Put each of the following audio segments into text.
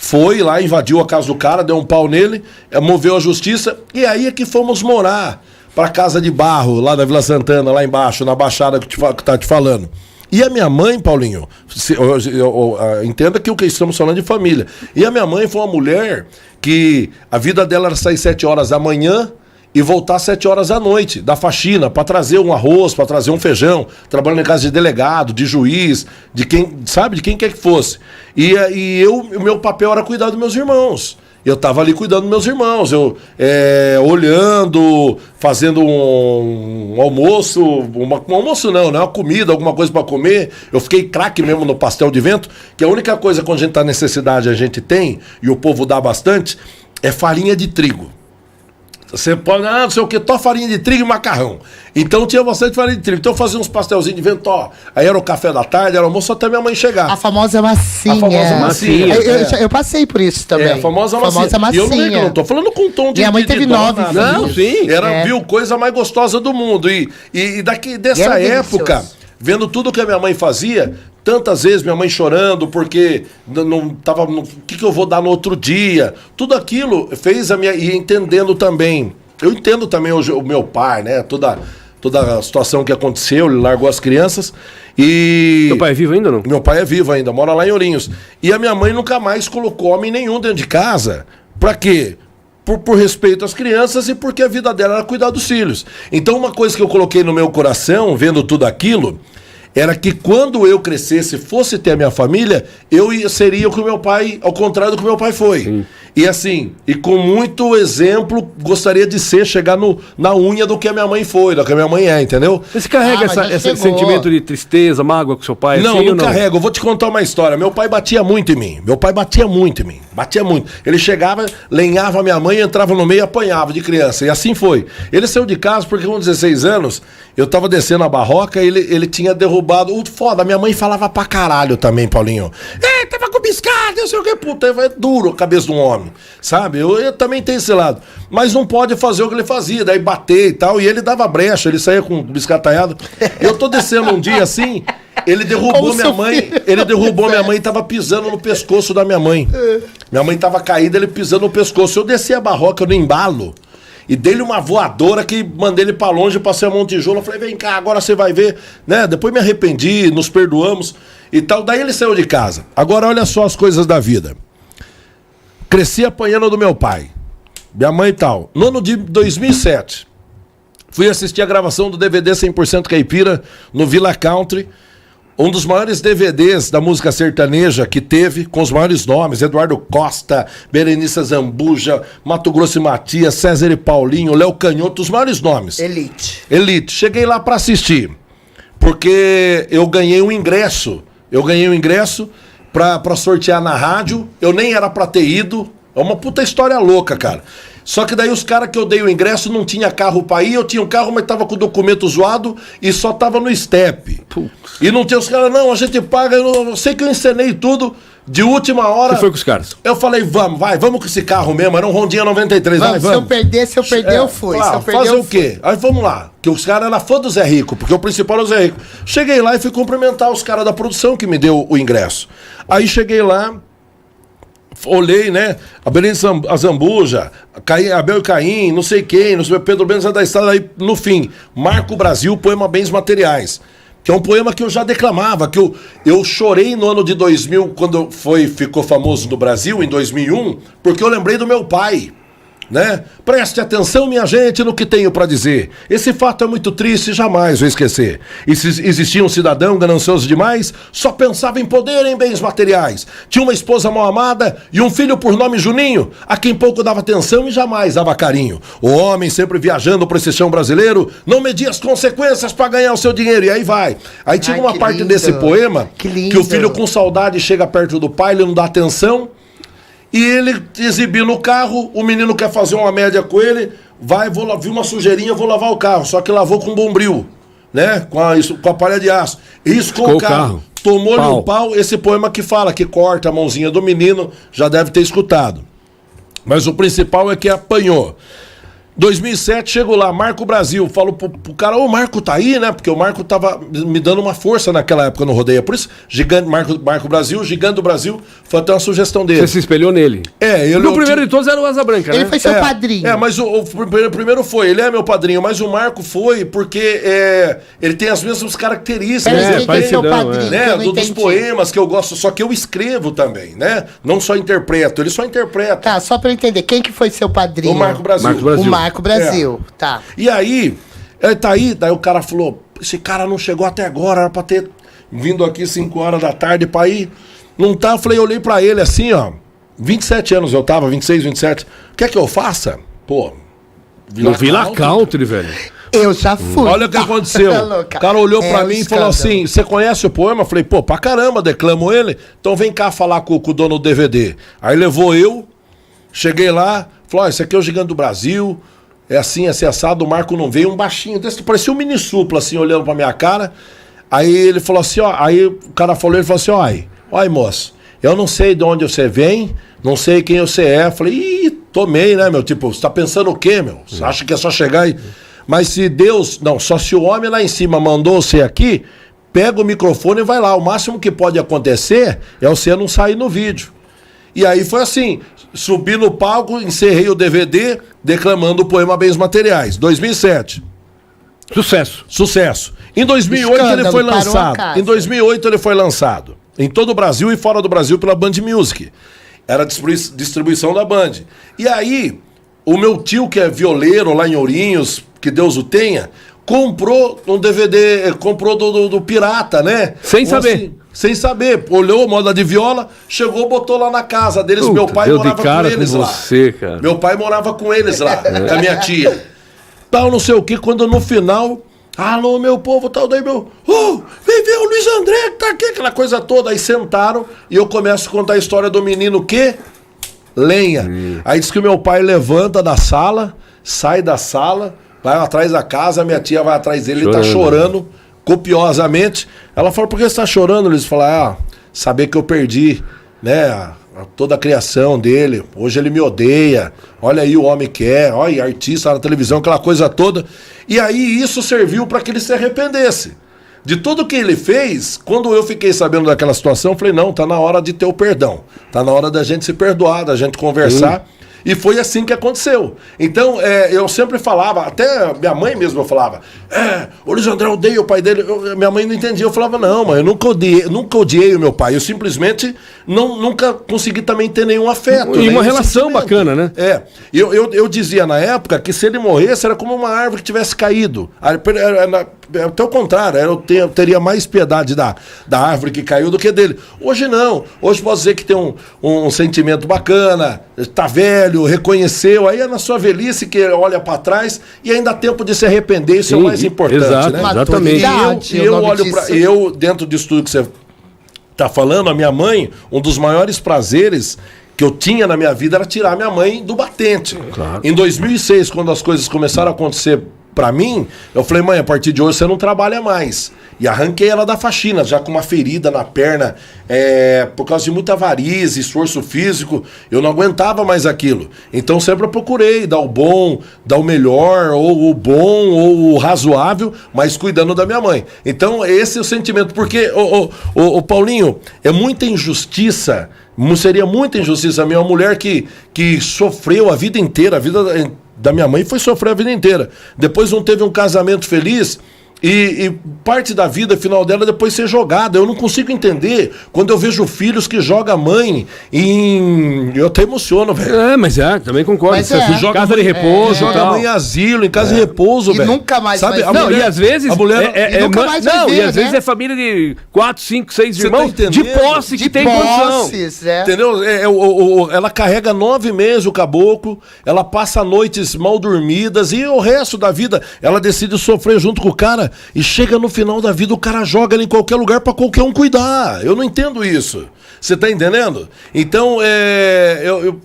foi lá, invadiu a casa do cara, deu um pau nele, moveu a justiça, e aí é que fomos morar pra Casa de Barro, lá na Vila Santana, lá embaixo, na Baixada que tá te falando. E a minha mãe, Paulinho, entenda que o que estamos falando de família. E a minha mãe foi uma mulher que a vida dela era sair 7 horas da manhã e voltar às 7 horas da noite, da faxina, para trazer um arroz, para trazer um feijão, trabalhando em casa de delegado, de juiz, de quem, sabe, de quem quer que fosse. E o meu papel era cuidar dos meus irmãos. Eu estava ali cuidando dos meus irmãos, olhando, fazendo um almoço, um almoço não, né? Uma comida, alguma coisa para comer. Eu fiquei craque mesmo no pastel de vento, que a única coisa quando a gente está necessidade a gente tem, e o povo dá bastante, é farinha de trigo. Você pode, não sei o que, farinha de trigo e macarrão. Então tinha bastante farinha de trigo. Então eu fazia uns pastelzinhos de vento, aí era o café da tarde, era o almoço até minha mãe chegar. A famosa massinha. A famosa massinha. Eu passei por isso também. A famosa massinha. E eu não tô falando com um tom de... Minha mãe teve 9 filhos. Não, sim. Era, viu, coisa mais gostosa do mundo. E dessa época, delicioso. Vendo tudo que a minha mãe fazia, tantas vezes minha mãe chorando porque não tava... O que eu vou dar no outro dia? Tudo aquilo fez a minha... E entendendo também... Eu entendo também o meu pai, né? Toda a situação que aconteceu, ele largou as crianças e... Meu pai é vivo ainda ou não? Meu pai é vivo ainda, mora lá em Ourinhos. E a minha mãe nunca mais colocou homem nenhum dentro de casa. Pra quê? Por respeito às crianças e porque a vida dela era cuidar dos filhos. Então uma coisa que eu coloquei no meu coração, vendo tudo aquilo, era que quando eu crescesse, fosse ter a minha família, eu seria o que o meu pai, ao contrário do que o meu pai foi. Sim. E assim, e com muito exemplo, gostaria de chegar na unha do que a minha mãe foi, do que a minha mãe é, entendeu? Você carrega esse sentimento de tristeza, mágoa com seu pai? Não, assim, não carrego. Eu vou te contar uma história. Meu pai batia muito em mim. Batia muito. Ele chegava, lenhava a minha mãe, entrava no meio e apanhava de criança. E assim foi. Ele saiu de casa porque com 16 anos, eu tava descendo a barroca e ele tinha derrubado... Foda, minha mãe falava pra caralho também, Paulinho. Tava com biscada, não sei o que, puta. É duro a cabeça de um homem, sabe? Eu também tenho esse lado. Mas não pode fazer o que ele fazia, daí bater e tal. E ele dava brecha, ele saía com biscataiado. Eu tô descendo um dia assim... Ele derrubou minha mãe. Ele derrubou minha mãe e tava pisando no pescoço da minha mãe. Minha mãe tava caída, ele pisando no pescoço. Eu desci a barroca no embalo e dei-lhe uma voadora que mandei ele pra longe, passei a mão de tijolo. Eu falei, vem cá, agora você vai ver, né? Depois me arrependi, nos perdoamos e tal. Daí ele saiu de casa. Agora olha só as coisas da vida. Cresci apanhando do meu pai, minha mãe e tal. No ano de 2007, fui assistir a gravação do DVD 100% Caipira no Villa Country. Um dos maiores DVDs da música sertaneja que teve, com os maiores nomes, Eduardo Costa, Berenice Zambuja, Mato Grosso e Matias, César e Paulinho, Léo Canhoto, os maiores nomes. Elite. Cheguei lá para assistir, porque eu ganhei um ingresso. Pra sortear na rádio, eu nem era pra ter ido. É uma puta história louca, cara. Só que daí os caras que eu dei o ingresso não tinha carro pra ir, eu tinha um carro, mas tava com o documento zoado e só tava no step. E não tinha os caras, não, a gente paga, eu sei que eu encenei tudo, de última hora... Você foi com os caras? Eu falei, vamos com esse carro mesmo, era um Rondinha 93, vamos. Se eu perder, eu fui. Claro, se eu perder, fazer o quê? Aí vamos lá, que os caras eram fã do Zé Rico, porque o principal era o Zé Rico. Cheguei lá e fui cumprimentar os caras da produção que me deu o ingresso. Aí cheguei lá, olhei, né? A Berenice Zambuja, Abel e Caim, não sei quem, não sei, Pedro Benza da Estrada, aí no fim, Marco Brasil, poema Bens Materiais. Que é um poema que eu já declamava, que eu chorei no ano de 2000, quando ficou famoso no Brasil, em 2001, porque eu lembrei do meu pai. Né? Preste atenção, minha gente, no que tenho para dizer. Esse fato é muito triste, jamais vou esquecer. E se existia um cidadão ganancioso demais, só pensava em poder e em bens materiais. Tinha uma esposa mal amada e um filho por nome Juninho, a quem pouco dava atenção e jamais dava carinho. O homem sempre viajando por esse chão brasileiro, não media as consequências para ganhar o seu dinheiro. E aí vai. Aí tinha uma parte desse poema que o filho com saudade chega perto do pai, ele não dá atenção. E ele exibir no carro, o menino quer fazer uma média com ele, viu uma sujeirinha, vou lavar o carro. Só que lavou com bombril, né? Com a palha de aço. Riscou o carro. Tomou-lhe um pau. Esse poema que fala, que corta a mãozinha do menino, já deve ter escutado. Mas o principal é que apanhou. 2007, chego lá, Marco Brasil, falo pro cara, o Marco tá aí, né? Porque o Marco tava me dando uma força naquela época no Rodeia. Por isso, Gigante, Marco Brasil, Gigante do Brasil, foi até uma sugestão dele. Você se espelhou nele. O primeiro de todos era o Asa Branca, né? Ele foi seu padrinho. Mas o primeiro foi, ele é meu padrinho, mas o Marco foi porque ele tem as mesmas características. Quem foi seu parecidão, padrinho? Né, Que eu não dos entendi. poemas que eu gosto, só que eu escrevo também, né? Não só interpreto, ele só interpreta. Tá, só pra eu entender, quem que foi seu padrinho? O Marco Brasil. Marco Brasil. O Marco Brasil, tá. E aí, ele tá aí, daí o cara falou, esse cara não chegou até agora, era pra ter vindo aqui 5 horas da tarde pra ir. Não tá, eu falei, eu olhei pra ele assim, ó, 27 anos eu tava, 26, 27. Quer que eu faça? Pô, No Vila Country, velho. Eu já fui. Olha o que aconteceu. Tá O louca. cara olhou pra É mim um e falou escândalo. assim, você conhece o poema? Eu falei, pô, pra caramba, declamo ele. Então vem cá falar com o dono do DVD. Aí levou eu, cheguei lá, falou, ó, esse aqui é o Gigante do Brasil, é assim assado, o Marco não veio, um baixinho desse, parecia um mini supla, assim, olhando pra minha cara. Aí ele falou assim, ó, aí o cara falou, ele falou assim, ó, moço, eu não sei de onde você vem, não sei quem você é. Eu falei, ih, tomei, né, meu, tipo, você tá pensando o quê, meu? Você acha que é só chegar e... Mas se Deus, não, só se o homem lá em cima mandou você aqui, pega o microfone e vai lá. O máximo que pode acontecer é você não sair no vídeo. E aí foi assim, subi no palco, encerrei o DVD, declamando o poema Bens Materiais, 2007. Sucesso. Em 2008 Escândalo, ele foi parou a lançado. casa. Em 2008 ele foi lançado. Em todo o Brasil e fora do Brasil pela Band Music. Era distribuição da Band. E aí, o meu tio, que é violeiro lá em Ourinhos, que Deus o tenha, comprou um DVD, comprou do Pirata, né? Sem saber. Sem saber. Olhou moda de viola, chegou, botou lá na casa deles. Puta, meu pai deu de morava cara com eles com lá. você, cara. Meu pai morava com eles lá, com a minha tia. Tal, não sei o que, quando no final... Alô, meu povo, tal, daí meu... vem ver o Luiz André que tá aqui, aquela coisa toda. Aí sentaram e eu começo a contar a história do menino que... Lenha. Aí diz que o meu pai levanta da sala, sai da sala, vai atrás da casa, minha tia vai atrás dele, ele tá chorando copiosamente. Ela fala, por que você tá chorando? Eles falam, saber que eu perdi, né, toda a criação dele. Hoje ele me odeia. Olha aí o homem que é, olha, artista na televisão, aquela coisa toda. E aí isso serviu para que ele se arrependesse. De tudo que ele fez, quando eu fiquei sabendo daquela situação, eu falei, não, tá na hora de ter o perdão. Tá na hora da gente se perdoar, da gente conversar. E foi assim que aconteceu. Então, eu sempre falava, até minha mãe mesmo falava, o Luiz André odeia o pai dele. Minha mãe não entendia. Eu falava, não, mãe, eu nunca odiei o meu pai. Eu simplesmente nunca consegui também ter nenhum afeto. E uma nenhum relação sentimento. bacana, né? Eu dizia na época que se ele morresse era como uma árvore que tivesse caído. Até o contrário, eu teria mais piedade da árvore que caiu do que dele. Hoje não. Hoje posso dizer que tem um sentimento bacana, tá velho, reconheceu, aí é na sua velhice que olha pra trás e ainda há tempo de se arrepender, isso é o mais importante, exato, né? Exatamente. E eu olho pra... Eu, dentro disso tudo que você tá falando, a minha mãe, um dos maiores prazeres que eu tinha na minha vida era tirar minha mãe do batente. Claro. Em 2006, quando as coisas começaram a acontecer pra mim, eu falei, mãe, a partir de hoje você não trabalha mais. E arranquei ela da faxina, já com uma ferida na perna, por causa de muita varize, esforço físico, eu não aguentava mais aquilo. Então sempre eu procurei dar o bom, dar o melhor, ou o bom, ou o razoável, mas cuidando da minha mãe. Então esse é o sentimento, porque, Paulinho, é muita injustiça, seria muita injustiça a minha mulher que sofreu a vida inteira, a vida da minha mãe foi sofrer a vida inteira. Depois não teve um casamento feliz e parte da vida final dela depois ser jogada. Eu não consigo entender quando eu vejo filhos que jogam a mãe em... Eu até emociono, velho. Mas também concordo. Mas Você joga casa de repouso, Joga a mãe em asilo, em casa de repouso, E velho. nunca mais Sabe, vai a ver. Não, mulher- e às vezes. a mulher- e nunca mais vai não, ver, e às né? vezes é família de 4, 5, 6 Você tá irmãos de entendendo? posse que tem condição. posses, é. Entendeu? Ela carrega 9 meses o caboclo, ela passa noites mal dormidas e o resto da vida ela decide sofrer junto com o cara e chega no final da vida o cara joga ela em qualquer lugar pra qualquer um cuidar. Eu não entendo isso. Você tá entendendo? Então,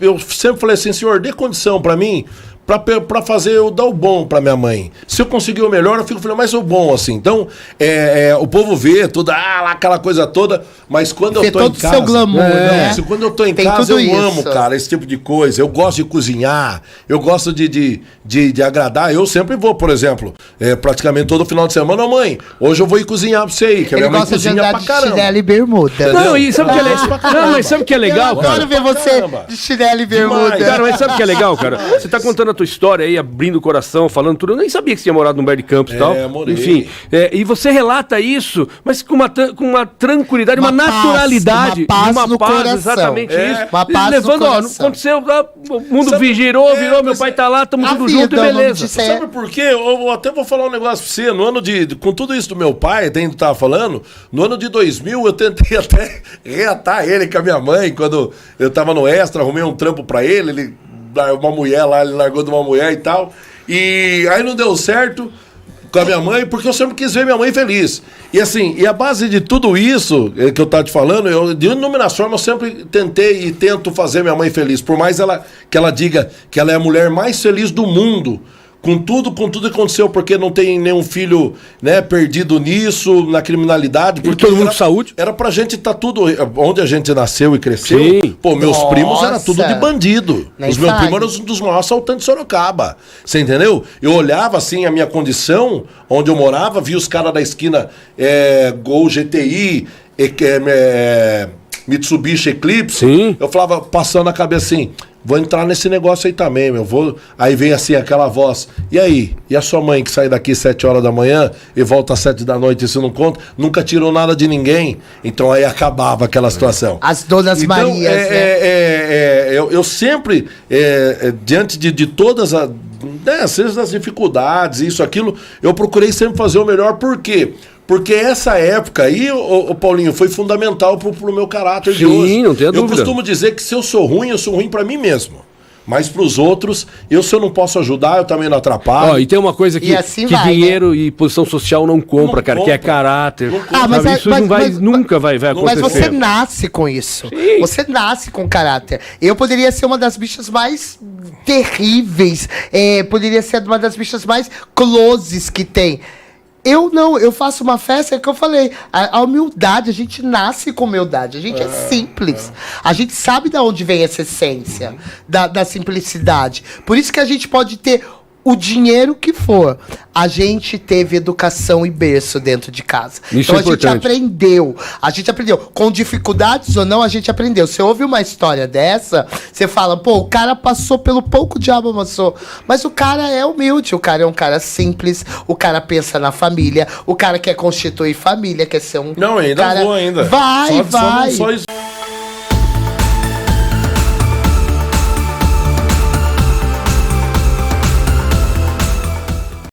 eu sempre falei assim, senhor, dê condição pra mim pra fazer eu dar o bom pra minha mãe. Se eu conseguir o melhor, eu fico falando, mas o bom, assim. Então, o povo vê tudo, lá, aquela coisa toda, mas quando Vê eu tô todo em o casa... seu glamour, né? Quando eu tô em Tem casa, tudo eu amo, isso. cara, esse tipo de coisa. Eu gosto de cozinhar, eu gosto de agradar. Eu sempre vou, por exemplo, praticamente todo final de semana, mãe, hoje eu vou ir cozinhar pra você aí, que a Ele minha mãe gosta de cozinha andar pra de caramba. chinelo e bermuda. Não, e sabe o que é Nossa, legal? pra Não, caramba. mas sabe o que é legal, Eu cara? adoro ver você caramba. de chinelo e bermuda. Demais. Cara, mas sabe o que é legal, cara? Você tá contando a tua história aí, abrindo o coração, falando tudo. Eu nem sabia que você tinha morado no Bairro de Campos e tal. morei. Enfim, e você relata isso, mas com uma tranquilidade, uma, Uma paz, naturalidade. uma paz no coração. Exatamente É. isso. Uma paz no Levando, ó, não coração. aconteceu, o mundo Sabe- virou, meu mas pai tá lá, tamo a tudo vida, junto e o nome beleza. disso é- Sabe por quê? Eu até vou falar um negócio pra você. No ano com tudo isso do meu pai, até ainda tava falando, no ano de 2000 eu tentei até reatar ele com a minha mãe, quando eu tava no Extra, arrumei um trampo pra ele uma mulher lá, ele largou de uma mulher e tal. E aí não deu certo com a minha mãe, porque eu sempre quis ver minha mãe feliz. E assim, e a base de tudo isso que eu tava te falando, de inúmeras formas, eu sempre tentei e tento fazer minha mãe feliz. Por mais que ela diga que ela é a mulher mais feliz do mundo, com tudo que aconteceu, porque não tem nenhum filho, né, perdido nisso, na criminalidade. Porque todo mundo com saúde. Era pra gente estar tudo, onde a gente nasceu e cresceu. Sim. Pô, meus Nossa. primos eram tudo de bandido. Nem Os meus sabe. primos eram um dos maiores assaltantes de Sorocaba. Você entendeu? Eu olhava assim a minha condição, onde eu morava, via os caras da esquina, Gol GTI, Mitsubishi Eclipse. Sim. Eu falava, passando a cabeça assim, vou entrar nesse negócio aí também, meu. Aí vem assim aquela voz, e aí? E a sua mãe que sai daqui 7 horas da manhã e volta às 7 da noite, isso não conta? Nunca tirou nada de ninguém. Então aí acabava aquela situação. As Donas Marias, né? Eu sempre, diante de todas às vezes as dificuldades, isso, aquilo, eu procurei sempre fazer o melhor. Por quê? Porque essa época aí, o Paulinho, foi fundamental pro meu caráter de Sim, hoje. não tenha Eu dúvida. costumo dizer que se eu sou ruim pra mim mesmo. Mas pros outros, se eu não posso ajudar, eu também não atrapalho. Ó, e tem uma coisa que, E assim que vai, dinheiro e posição social não compra, Não cara, que é compra. caráter. Não compra. Ah, mas Sabe? é- Isso mas- não vai, mas- nunca vai acontecer. Mas você nasce com isso. Sim. Você nasce com caráter. Eu poderia ser uma das bichas mais terríveis. Poderia ser uma das bichas mais closes que tem. Eu não, eu faço uma festa que eu falei, a humildade, a gente nasce com humildade, a gente é simples. A gente sabe de onde vem essa essência da simplicidade. Por isso que a gente pode ter o dinheiro que for. A gente teve educação e berço dentro de casa. Isso então é a gente importante. aprendeu. Com dificuldades ou não, a gente aprendeu. Você ouve uma história dessa, você fala, pô, o cara passou pelo pouco diabo amassou. Mas o cara é humilde, o cara é um cara simples, o cara pensa na família, o cara quer constituir família, quer ser um Não, ainda cara... vou ainda. Vai. Só isso.